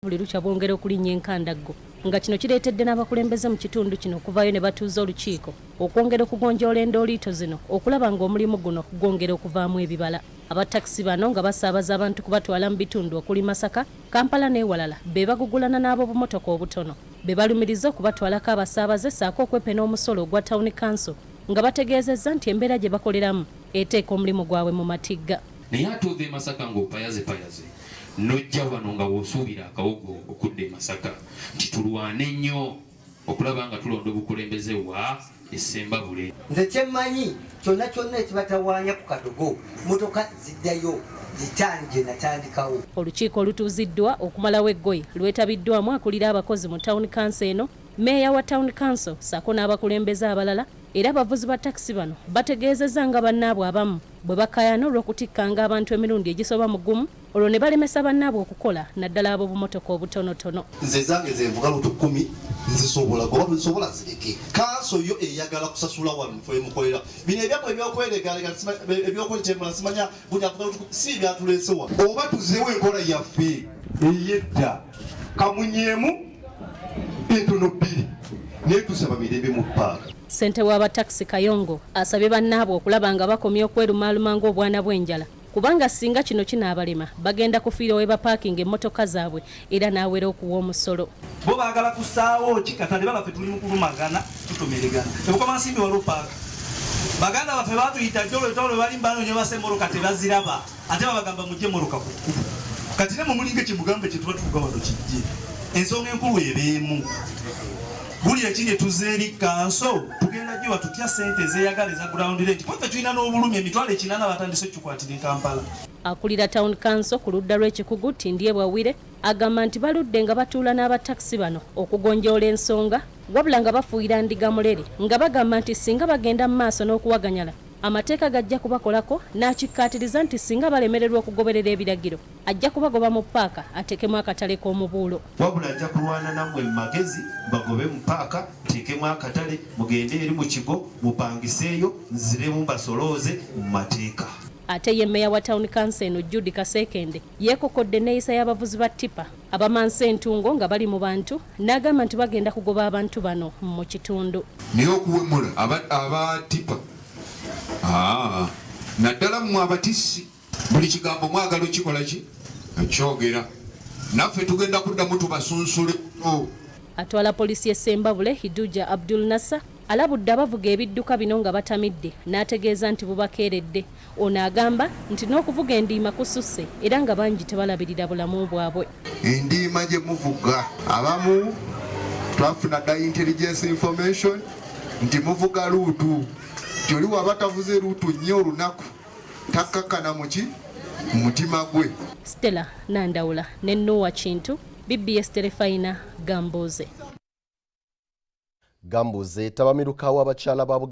buli lukya bwongera okulinnya enkandaggo nga kino kireetedde n'abakulembeze mu kitundu kino okuvaayo ne batuuza olukiiko okwongera okugonjoola endooliito zino okulaba ng'omulimu guno gwongera okuvaamu ebibala. Abatakisi bano nga basaabaza abantu kubatwala mu bitundu okuli Masaka, Kampala n'ewalala be bagugulana n'abo bumotoka obutono be balumiriza okubatwalako abasaabaze ssaako okwepena omusolo ogwa Town Council nga bategeezezza nti embeera gye bakoleramu eteeka omulimu gwabwe mu matigga. Naye atuuva e Masaka ng'opayazepayaze nojja wano nga w'osuubira akawogo okudda e Masaka nti tulwane nnyo okulaba nga tulonda obukulembeze wa Essembabule. Nze kyemmanyi kyonna ekibatawaanya ku kadogo motoka ziddayo zitanje natandikawo. Olukiiko olutuuziddwa okumalawo eggoyi lwetabiddwamu akulira abakozi mu Town Council eno, Meeya wa Town Council ssaako n'abakulembeze abalala era abavuzi ba takisi bano bategeezezza nga bannaabwe abamu bwe bakaayana olw'okutikkanga abantu emirundi egisoba mu gumu olwo ne balemesa bannaabwe okukola naddala abo bumotoka obutonotono. Nze zange zenvuga lutu 10 nzisobola goba nsobola zireke kanso yo eyagala kusasula wano fwe mukolera bino ebyako ebyokweregalega ebyokwetemula simanya bunyavuga lutu si byatulesewa oba tuzeewo enkola yaffe eyedda kamunyemu entono bbiri naye tusaba mirembe mu paaka. Ssente w'abatakisi Kayongo asabye bannaabwe okulaba nga bakomya okwerumaaluma ng'obwana bw'enjala kubanga singa kino kinaabalema bagenda kufiira we bapaakinga emmotoka zaabwe era n'awera okuwa omusolo. Bo baagala kusaawo kikatale baffe tuli mu kulumagana tutomeregana ebukoma nsimbi waliwo paaka baganda baffe baatuyita jolo etolo bali mbanonye basemoroka tebaziraba ate babagamba mujje moroka ku kkubo kati ne mumulinga kimugambe kye tuba tuvuga wano kijje ensonga enkulu ebeemu buli ekiri tuzeeri kanso tugenda jiwa tutya sente zeeyagala eza ground rate kuba tulina n'obulumi emitwalo 8 batandise okukwatira e Kampala. Akulira Town Council ku ludda lw'ekikugu Tindye Bwawire agamba nti baludde nga batuula n'abatakisi bano okugonjoola ensonga wabula nga bafuuyira ndiga mulere nga bagamba nti singa bagenda mu maaso n'okuwaganyala amateeka gajja kubakolako n'akikkaatiriza nti singa balemererwa okugoberera ebiragiro ajja kubagoba mu paaka ateekemu akatale k'omubuulo. Wabula ajja kulwana nammwe mu magezi bagobe mu paaka teekemu akatale mugende eri mu kigo mupangiseeyo nziremu basolooze mu mateeka. Ate ye Meeya wa Town Council eno Judy Kasekende yeekokodde neeyisa y'abavuzi ba tipa abamansa entungo nga bali mu bantu n'agamba nti bagenda kugoba abantu bano mu kitundu. Naye okuwemula aba tipa naddala mmwe abatisi buli kigambo mwagala okikola ki ekyogera naffe tugenda kuddamu tubasunsule. Atwala poliisi y'Essembabule Hiduja Abdul Nassa alabudde abavuga ebidduka bino nga batamidde n'ategeeza nti bubakeeredde. Ono agamba nti n'okuvuga endiima kususse era nga bangi tebalabirira bulamu bwabwe. Endiima gye muvuga abamu twafuna dda intelligence information nti muvuga luutu nti oli waba tavuze luutu nnyo olunaku takkakana muki mutima gwe. Stella Nandawula ne Noah Kintu, BBS Terefayina, Gambuuze. Gambuuze tabamirukawo abakyala ba